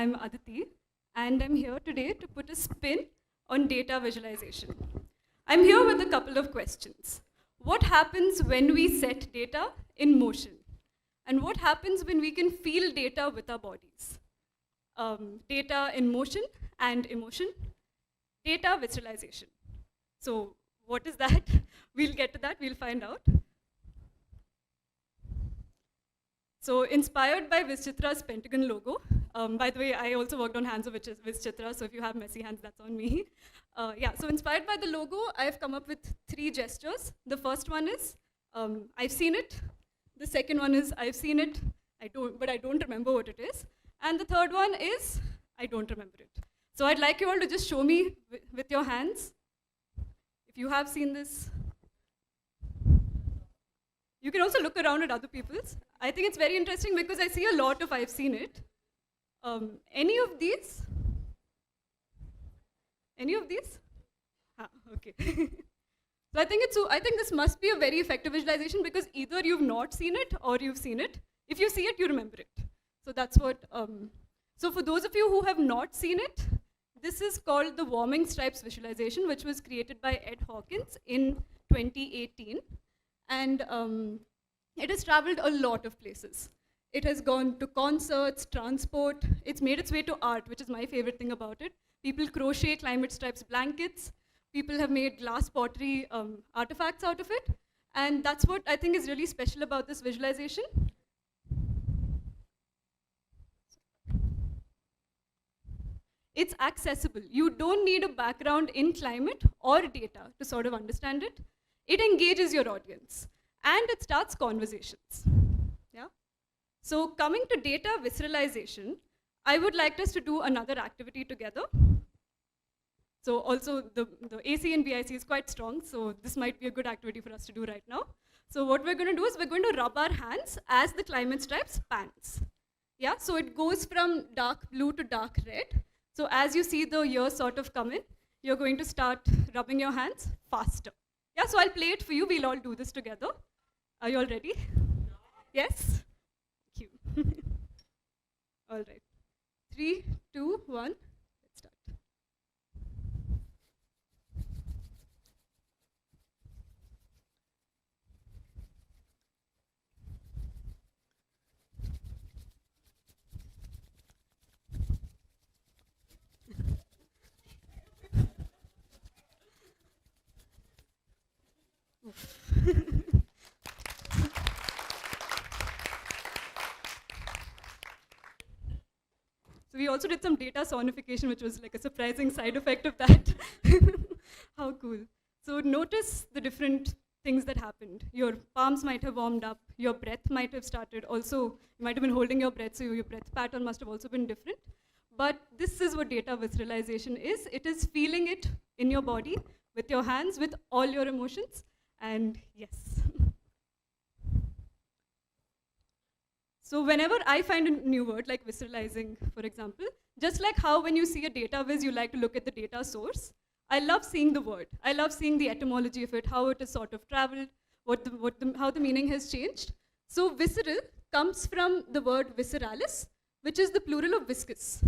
I'm Aditi, and I'm here today to put a spin on data visualization. I'm here with a couple of questions. What happens when we set data in motion? And what happens when we can feel data with our bodies? Data in motion and emotion, data visualization. So what is that? We'll get to that, we'll find out. So inspired by VizChitra's Pentagon logo. By the way, I also worked on hands of VizChitra, so if you have messy hands, that's on me. So inspired by the logo, I've come up with 3 gestures. The first one is, I've seen it. The second one is, I've seen it, but I don't remember what it is. And the third one is, I don't remember it. So I'd like you all to just show me with your hands, if you have seen this. You can also look around at other people's. I think it's very interesting because I see a lot of I've seen it. Any of these? Any of these? Okay. So I think this must be a very effective visualization because either you've not seen it or you've seen it. If you see it, you remember it. So that's what, so for those of you who have not seen it, this is called the warming stripes visualization, which was created by Ed Hawkins in 2018. And it has traveled a lot of places. It has gone to concerts, transport. It's made its way to art, which is my favorite thing about it. People crochet climate stripes blankets. People have made glass pottery artifacts out of it. And that's what I think is really special about this visualization. It's accessible. You don't need a background in climate or data to sort of understand it. It engages your audience, and it starts conversations. Yeah? So coming to data visceralization, I would like us to do another activity together. So also the AC and BIC is quite strong, so this might be a good activity for us to do right now. So what we're going to do is we're going to rub our hands as the climate stripes pans. Yeah, so it goes from dark blue to dark red. So as you see the years sort of come in, you're going to start rubbing your hands faster. Yeah, so I'll play it for you. We'll all do this together. Are you all ready? Yes? Thank you. All right. 3, 2, 1. Let's start. So we also did some data sonification, which was like a surprising side effect of that. How cool. So notice the different things that happened. Your palms might have warmed up, your breath might have started. Also, you might have been holding your breath, so your breath pattern must have also been different. But this is what data visceralization is. It is feeling it in your body, with your hands, with all your emotions. And yes. So whenever I find a new word, like visceralizing, for example, just like how when you see a data viz, you like to look at the data source, I love seeing the word. I love seeing the etymology of it, how it has sort of traveled, how the meaning has changed. So visceral comes from the word visceralis, which is the plural of viscous.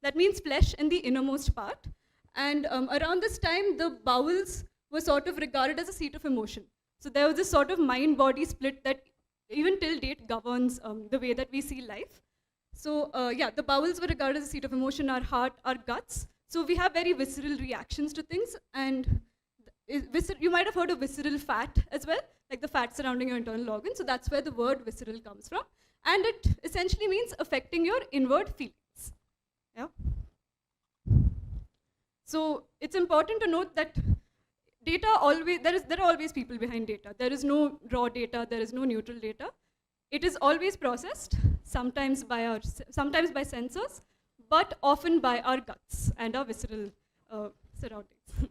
That means flesh in the innermost part. And around this time, the bowels were sort of regarded as a seat of emotion. So there was this sort of mind-body split that even till date governs the way that we see life. So the bowels were regarded as a seat of emotion, our heart, our guts. So we have very visceral reactions to things, and you might have heard of visceral fat as well, like the fat surrounding your internal organs. So that's where the word visceral comes from. And it essentially means affecting your inward feelings. Yeah? So it's important to note that data always, there are always people behind data. There is no raw data, there is no neutral data. It is always processed, sometimes by sensors, but often by our guts and our visceral surroundings.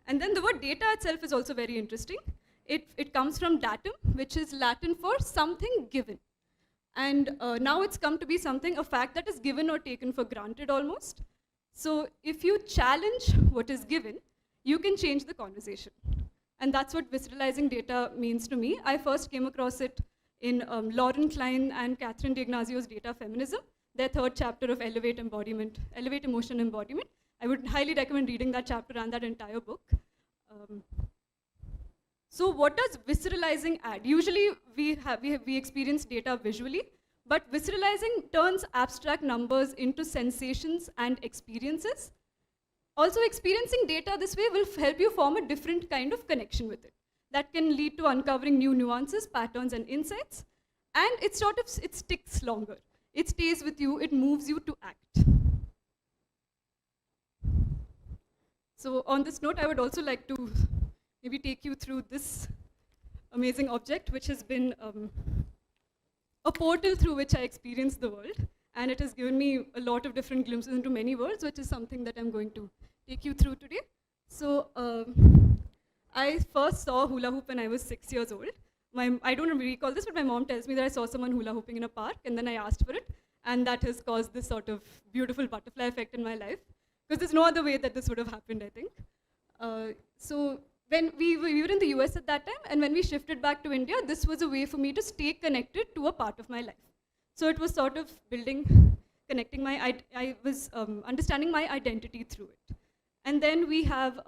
And then the word data itself is also very interesting. It comes from datum, which is Latin for something given. And now it's come to be something, a fact that is given or taken for granted almost. So if you challenge what is given, you can change the conversation. And that's what visceralizing data means to me. I first came across it in Lauren Klein and Catherine D'Ignazio's Data Feminism. their third chapter of Elevate Emotion Embodiment. I would highly recommend reading that chapter and that entire book. So what does visceralizing add? Usually we experience data visually, but visceralizing turns abstract numbers into sensations and experiences. Also, experiencing data this way will help you form a different kind of connection with it. That can lead to uncovering new nuances, patterns, and insights. And it sticks longer. It stays with you, it moves you to act. So on this note, I would also like to maybe take you through this amazing object, which has been a portal through which I experience the world. And it has given me a lot of different glimpses into many worlds, which is something that I'm going to take you through today. So I first saw hula hoop when I was 6 years old. I don't recall this, but my mom tells me that I saw someone hula hooping in a park, and then I asked for it, and that has caused this sort of beautiful butterfly effect in my life, because there's no other way that this would have happened, I think. So when we were in the US at that time, and when we shifted back to India, this was a way for me to stay connected to a part of my life. So it was sort of connecting I was understanding my identity through it. And then we have,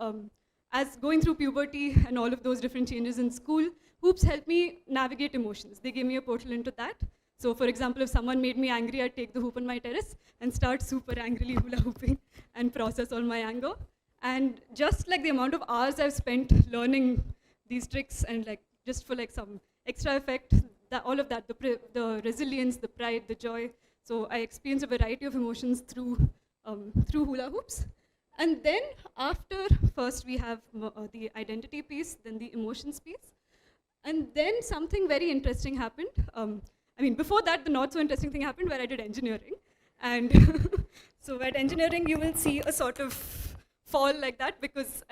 as going through puberty and all of those different changes in school, hoops helped me navigate emotions. They gave me a portal into that. So for example, if someone made me angry, I'd take the hoop on my terrace and start super angrily hula hooping and process all my anger. And just like the amount of hours I've spent learning these tricks and like just for like some extra effect, all of that, the resilience, the pride, the joy. So I experienced a variety of emotions through hula hoops. And then after, first we have the identity piece, then the emotions piece. And then something very interesting happened. Before that, the not so interesting thing happened where I did engineering. And so at engineering, you will see a sort of fall like that because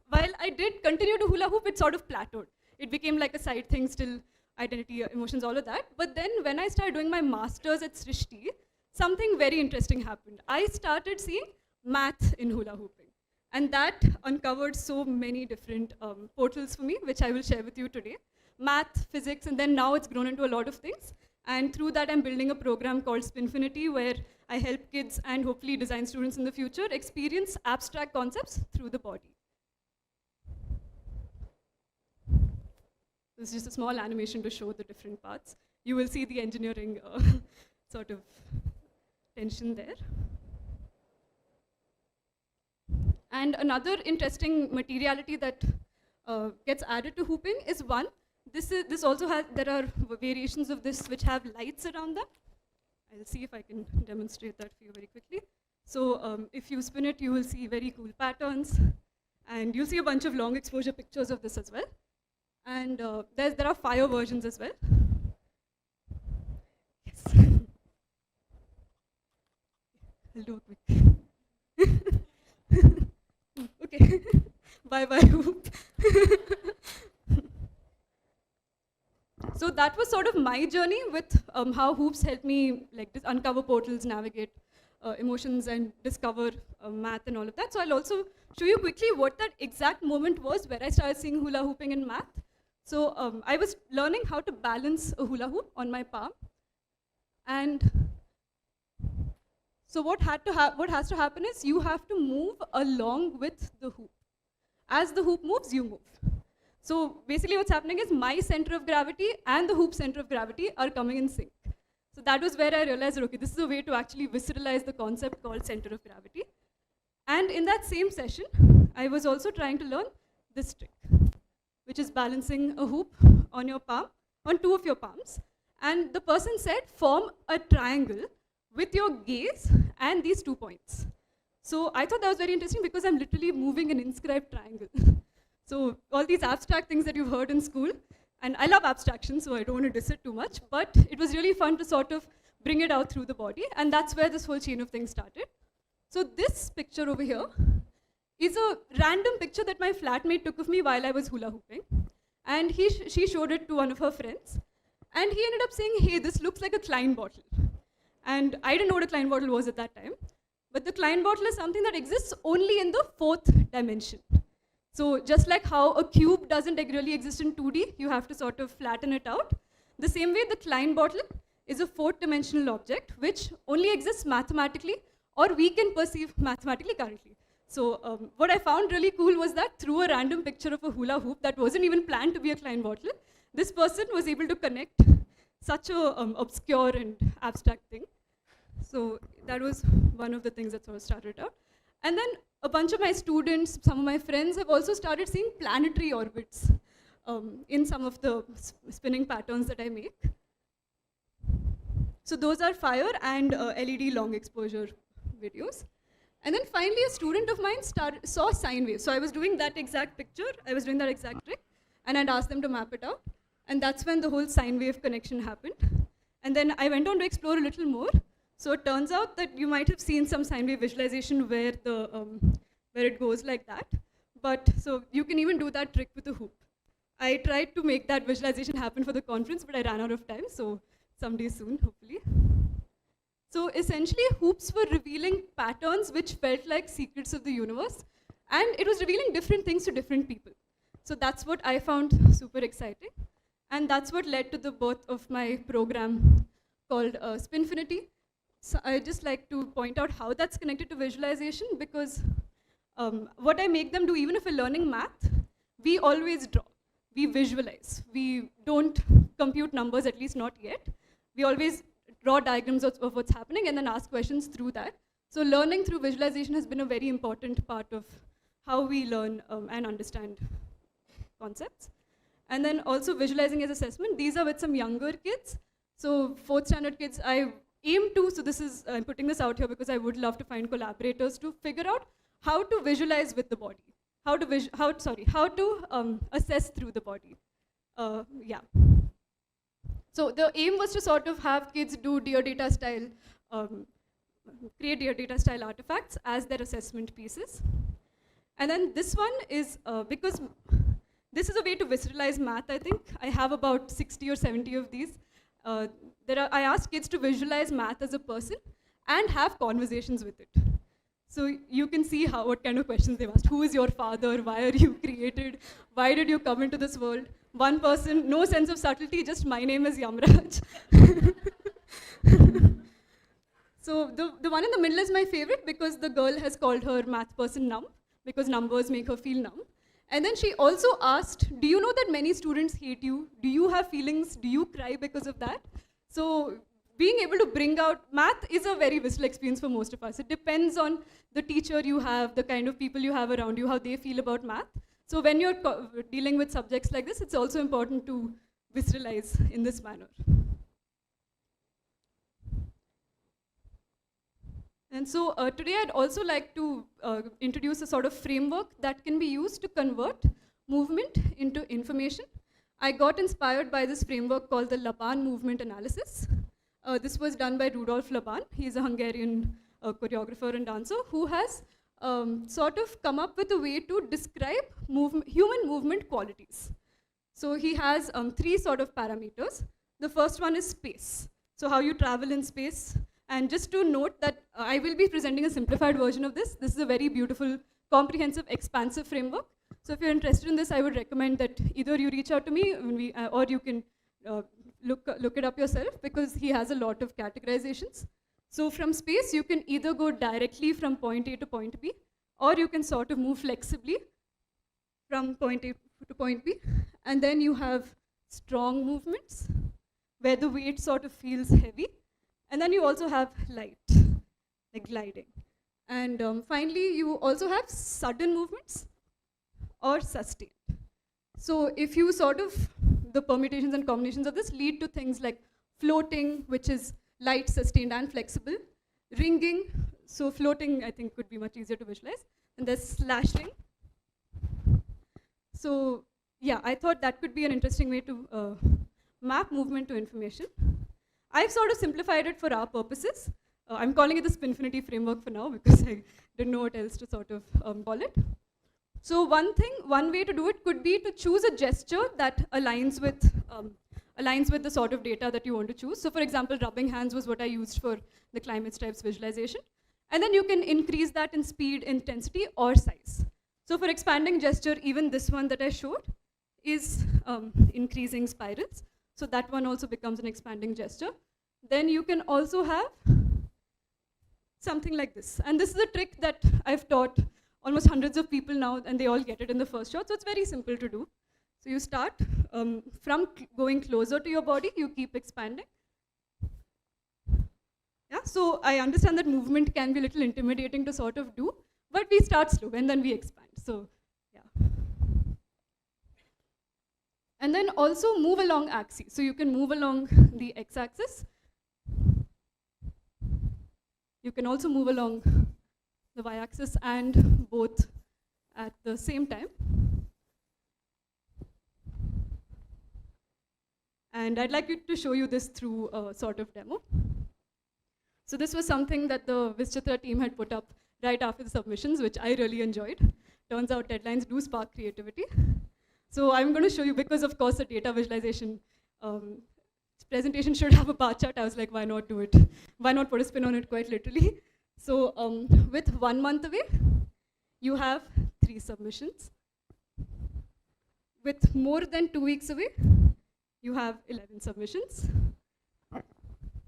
while I did continue to hula hoop, it sort of plateaued. It became like a side thing still, identity, emotions, all of that. But then when I started doing my master's at Srishti, something very interesting happened. I started seeing math in hula hooping. And that uncovered so many different portals for me, which I will share with you today. Math, physics, and then now it's grown into a lot of things. And through that, I'm building a program called Spinfinity, where I help kids and hopefully design students in the future experience abstract concepts through the body. This is just a small animation to show the different parts. You will see the engineering sort of tension there. And another interesting materiality that gets added to hooping is one. This also has, there are variations of this which have lights around them. I'll see if I can demonstrate that for you very quickly. So if you spin it, you will see very cool patterns. And you'll see a bunch of long exposure pictures of this as well. And there are fire versions as well. Yes. I'll do a quick. Okay. Bye-bye, hoop. So that was sort of my journey with how hoops helped me like uncover portals, navigate emotions, and discover math and all of that. So I'll also show you quickly what that exact moment was where I started seeing hula hooping in math. So I was learning how to balance a hula hoop on my palm. And so what has to happen is you have to move along with the hoop. As the hoop moves, you move. So basically what's happening is my center of gravity and the hoop center of gravity are coming in sync. So that was where I realized, okay, this is a way to actually visceralize the concept called center of gravity. And in that same session, I was also trying to learn this trick, which is balancing a hoop on your palm, on two of your palms. And the person said, form a triangle with your gaze and these 2 points. So I thought that was very interesting because I'm literally moving an inscribed triangle. So all these abstract things that you've heard in school, and I love abstraction, so I don't want to diss it too much, but it was really fun to sort of bring it out through the body, and that's where this whole chain of things started. So this picture over here is a random picture that my flatmate took of me while I was hula hooping. And she showed it to one of her friends, and he ended up saying, hey, this looks like a Klein bottle. And I didn't know what a Klein bottle was at that time, but the Klein bottle is something that exists only in the 4th dimension. So just like how a cube doesn't really exist in 2D, you have to sort of flatten it out. The same way, the Klein bottle is a fourth-dimensional object which only exists mathematically or we can perceive mathematically currently. So what I found really cool was that through a random picture of a hula hoop that wasn't even planned to be a Klein bottle, this person was able to connect such a obscure and abstract thing. So that was one of the things that sort of started out. And then a bunch of my students, some of my friends have also started seeing planetary orbits in some of the spinning patterns that I make. So those are fire and LED long exposure videos. And then finally, a student of mine saw sine waves. So I was doing that exact picture, I was doing that exact trick, and I'd asked them to map it out. And that's when the whole sine wave connection happened. And then I went on to explore a little more. So it turns out that you might have seen some sine wave visualization where it goes like that. But so you can even do that trick with a hoop. I tried to make that visualization happen for the conference, but I ran out of time. So someday soon, hopefully. So essentially, hoops were revealing patterns which felt like secrets of the universe. And it was revealing different things to different people. So that's what I found super exciting. And that's what led to the birth of my program called Spinfinity. So I just like to point out how that's connected to visualization, because what I make them do, even if we're learning math, we always draw. We visualize. We don't compute numbers, at least not yet. We always draw diagrams of what's happening and then ask questions through that. So learning through visualization has been a very important part of how we learn and understand concepts. And then also visualizing as assessment. These are with some younger kids. So 4th standard kids, I aim to, so this is, I'm putting this out here because I would love to find collaborators to figure out how to visualize with the body. How to assess through the body. Yeah. So the aim was to sort of have kids do Dear Data style, create Dear Data style artifacts as their assessment pieces. And then this one is, because this is a way to visceralize math, I think. I have about 60 or 70 of these. I asked kids to visualize math as a person and have conversations with it. So you can see what kind of questions they've asked. Who is your father? Why are you created? Why did you come into this world? One person, no sense of subtlety, just my name is Yamraj. So the one in the middle is my favorite because the girl has called her math person numb, because numbers make her feel numb. And then she also asked, do you know that many students hate you? Do you have feelings? Do you cry because of that? So being able to bring out, math is a very visceral experience for most of us. It depends on the teacher you have, the kind of people you have around you, how they feel about math. So when you're dealing with subjects like this, it's also important to visceralize in this manner. And so today I'd also like to introduce a sort of framework that can be used to convert movement into information. I got inspired by this framework called the Laban movement analysis. This was done by Rudolf Laban. He's a Hungarian choreographer and dancer who has sort of come up with a way to describe human movement qualities. So he has 3 sort of parameters. The first one is space. So how you travel in space. And just to note that I will be presenting a simplified version of this. This is a very beautiful, comprehensive, expansive framework. So if you're interested in this, I would recommend that either you reach out to me or you can look it up yourself, because he has a lot of categorizations. So from space, you can either go directly from point A to point B, or you can sort of move flexibly from point A to point B. And then you have strong movements, where the weight sort of feels heavy. And then you also have light, like gliding. And finally, you also have sudden movements or sustained. So if you sort of, the permutations and combinations of this lead to things like floating, which is light, sustained, and flexible. Ringing, so floating, I think, could be much easier to visualize. And there's slashing. So yeah, I thought that could be an interesting way to map movement to information. I've sort of simplified it for our purposes. I'm calling it the Spinfinity framework for now because I didn't know what else to sort of call it. So one way to do it could be to choose a gesture that aligns with the sort of data that you want to choose. So for example, rubbing hands was what I used for the climate stripes visualization. And then you can increase that in speed, intensity, or size. So for expanding gesture, even this one that I showed is increasing spirals. So that one also becomes an expanding gesture. Then you can also have something like this. And this is a trick that I've taught almost hundreds of people now, and they all get it in the first shot. So it's very simple to do. So you start from going closer to your body, you keep expanding. Yeah, so I understand that movement can be a little intimidating to sort of do, but we start slow and then we expand. So yeah. And then also move along axes. So you can move along the x-axis. You can also move along the y-axis and both at the same time. And I'd like to show you this through a sort of demo. So this was something that the VizChitra team had put up right after the submissions, which I really enjoyed. Turns out deadlines do spark creativity. So I'm going to show you, because of course the data visualization presentation should have a bar chart. I was like, why not do it? Why not put a spin on it quite literally? So with 1 month away, you have 3 submissions. With more than 2 weeks away, you have 11 submissions.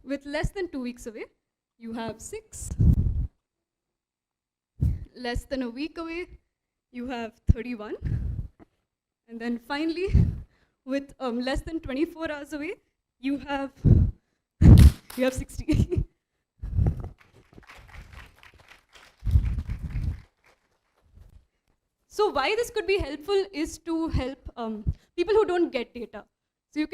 With less than 2 weeks away, you have 6. Less than a week away, you have 31. And then finally, with less than 24 hours away, you have 60. So why this could be helpful is to help people who don't get data. So you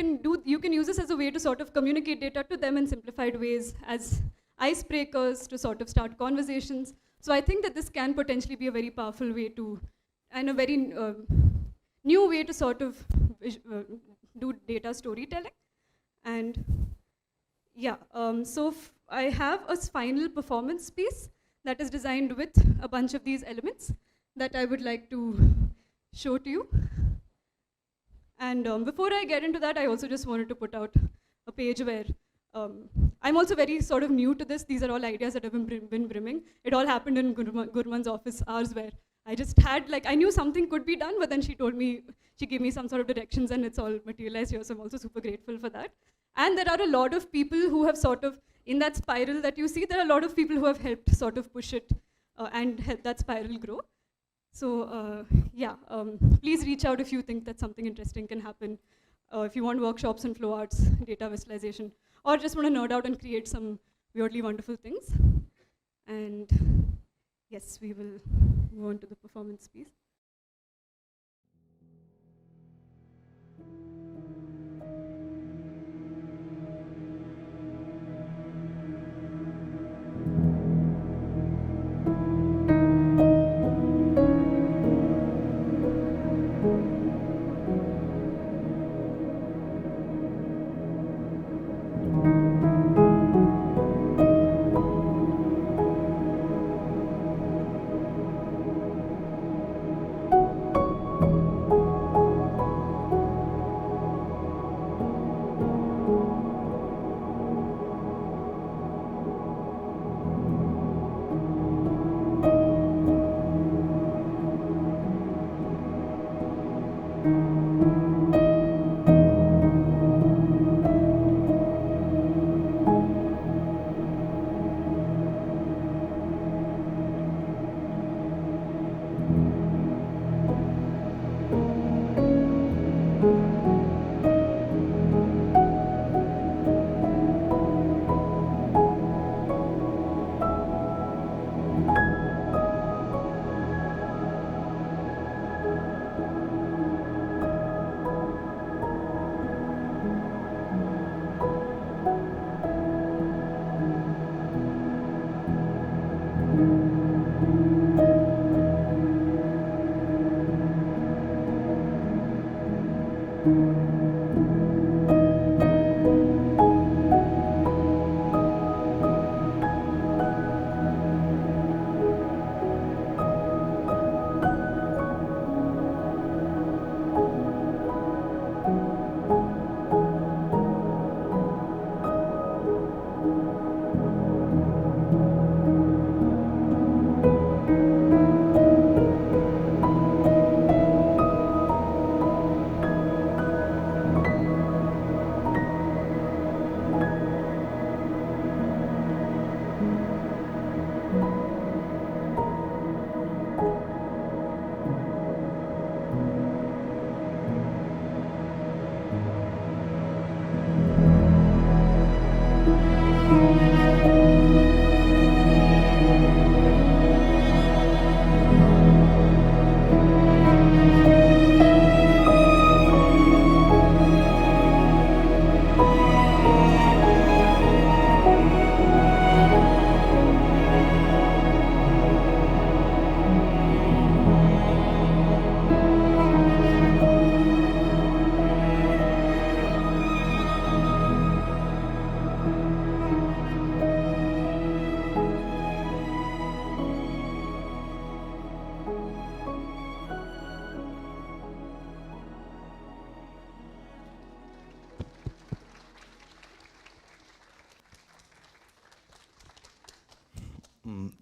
can use this as a way to sort of communicate data to them in simplified ways, as icebreakers to sort of start conversations. So I think that this can potentially be a very powerful way to, and a very new way to sort of do data storytelling. And yeah, so I have a final performance piece that is designed with a bunch of these elements that I would like to show to you. And before I get into that, I also just wanted to put out a page where I'm also very sort of new to this. These are all ideas that have been brimming. It all happened in Gurman's office hours, where I just had, like, I knew something could be done, but then she gave me some sort of directions, and it's all materialized here, so I'm also super grateful for that. And there are a lot of people who have sort of, in that spiral that you see, there are a lot of people who have helped sort of push it and help that spiral grow. So yeah, please reach out if you think that something interesting can happen. If you want workshops in flow arts, data visualization, or just want to nerd out and create some weirdly wonderful things. And yes, we will move on to the performance piece.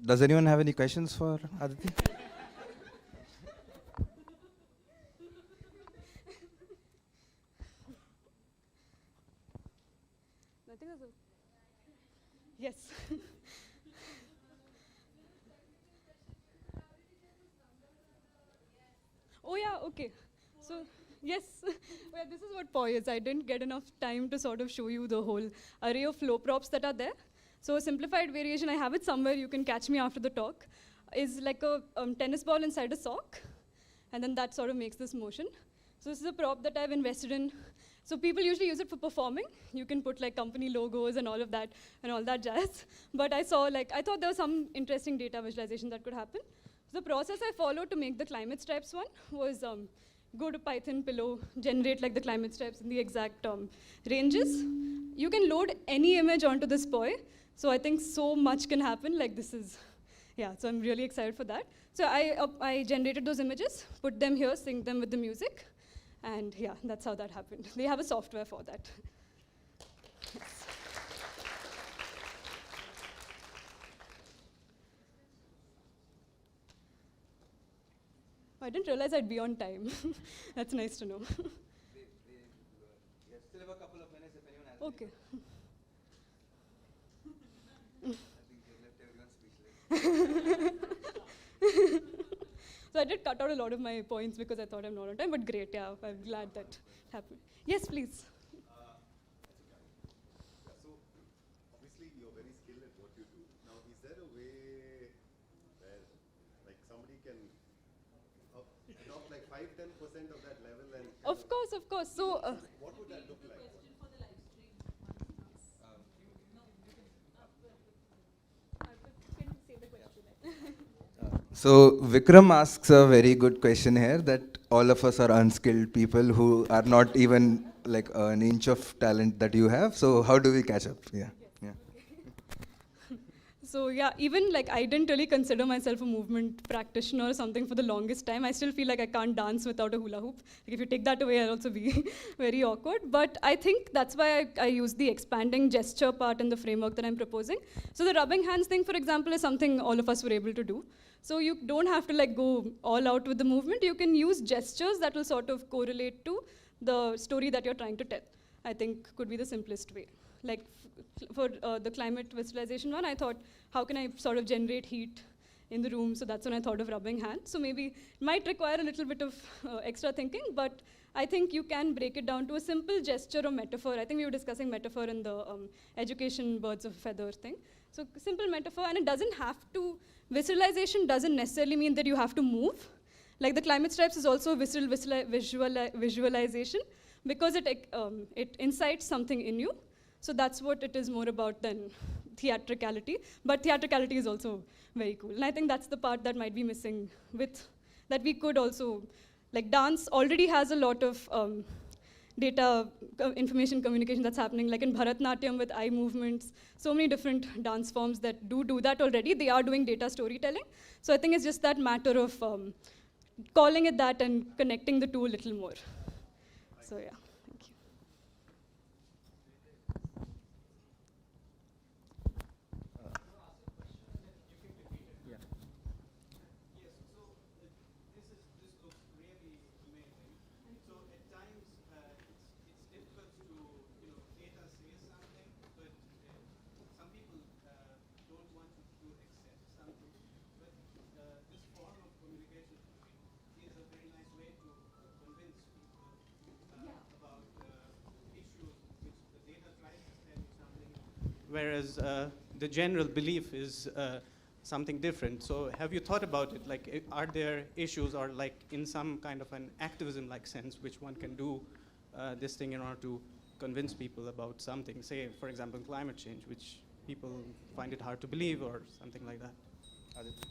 Does anyone have any questions for Aditi? Yes. Oh yeah, okay. So yes, well, this is what POI is. I didn't get enough time to sort of show you the whole array of flow props that are there. So a simplified variation, I have it somewhere, you can catch me after the talk, is like a tennis ball inside a sock, and then that sort of makes this motion. So this is a prop that I've invested in. So people usually use it for performing. You can put like company logos and all of that and all that jazz. But I saw like, I thought there was some interesting data visualization that could happen. So the process I followed to make the climate stripes one was go to Python pillow, generate like the climate stripes in the exact ranges. You can load any image onto this POI. So I think so much can happen. Like this is, yeah, so I'm really excited for that. So I generated those images, put them here, synced them with the music. And yeah, that's how that happened. They have a software for that. Yes. I didn't realize I'd be on time. That's nice to know. We still have a couple of minutes if anyone has Okay. I think we've left everyone speechless. So I did cut out a lot of my points because I thought I'm not on time, but great, yeah, I'm glad that happened. Yes, please. So, obviously, you're very skilled at what you do. Now, is there a way where, like, somebody can adopt like 5-10% of that level and? Of course, of course. So, what would that look like? So Vikram asks a very good question here, that all of us are unskilled people who are not even like an inch of talent that you have. So how do we catch up? Yeah. Yeah. So yeah, even like I didn't really consider myself a movement practitioner or something for the longest time. I still feel like I can't dance without a hula hoop. Like if you take that away, I'll also be very awkward. But I think that's why I use the expanding gesture part in the framework that I'm proposing. So the rubbing hands thing, for example, is something all of us were able to do. So you don't have to like go all out with the movement. You can use gestures that will sort of correlate to the story that you're trying to tell. I think could be the simplest way. Like for the climate visualization one, I thought, how can I sort of generate heat in the room? So that's when I thought of rubbing hands. So maybe it might require a little bit of extra thinking, but I think you can break it down to a simple gesture or metaphor. I think we were discussing metaphor in the education birds of a feather thing. So simple metaphor, and it doesn't have to, visceralization doesn't necessarily mean that you have to move. Like the climate stripes is also visceral visualization because it incites something in you. So that's what it is more about than theatricality. But theatricality is also very cool. And I think that's the part that might be missing with, that we could also, like dance already has a lot of data, information communication that's happening, like in Bharatnatyam with eye movements, so many different dance forms that do that already. They are doing data storytelling. So I think it's just that matter of calling it that and connecting the two a little more. So yeah. whereas the general belief is something different. So have you thought about it? Like, are there issues, or like in some kind of an activism-like sense, which one can do this thing in order to convince people about something? Say, for example, climate change, which people find it hard to believe, or something like that. Aditi?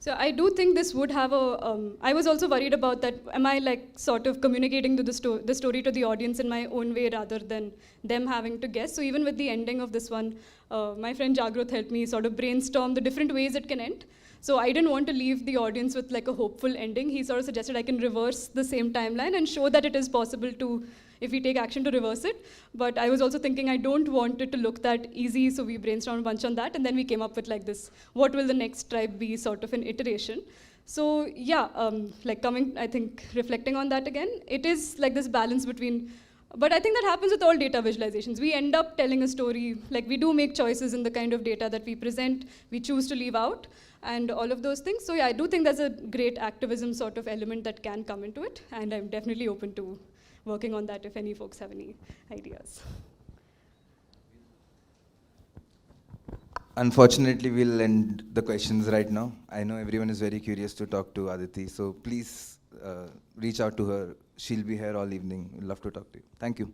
So I do think this would have a. I was also worried about that. Am I like sort of communicating to the story to the audience in my own way rather than them having to guess? So even with the ending of this one, my friend Jagroth helped me sort of brainstorm the different ways it can end. So I didn't want to leave the audience with like a hopeful ending. He sort of suggested I can reverse the same timeline and show that it is possible to, if we take action, to reverse it. But I was also thinking I don't want it to look that easy, so we brainstormed a bunch on that, and then we came up with like this, what will the next tribe be, sort of an iteration. So yeah, like coming, I think, reflecting on that again, it is like this balance between, but I think that happens with all data visualizations. We end up telling a story, like we do make choices in the kind of data that we present, we choose to leave out, and all of those things. So yeah, I do think there's a great activism sort of element that can come into it, and I'm definitely open to working on that if any folks have any ideas. Unfortunately, we'll end the questions right now. I know everyone is very curious to talk to Aditi, so please reach out to her. She'll be here all evening. We'd love to talk to you. Thank you.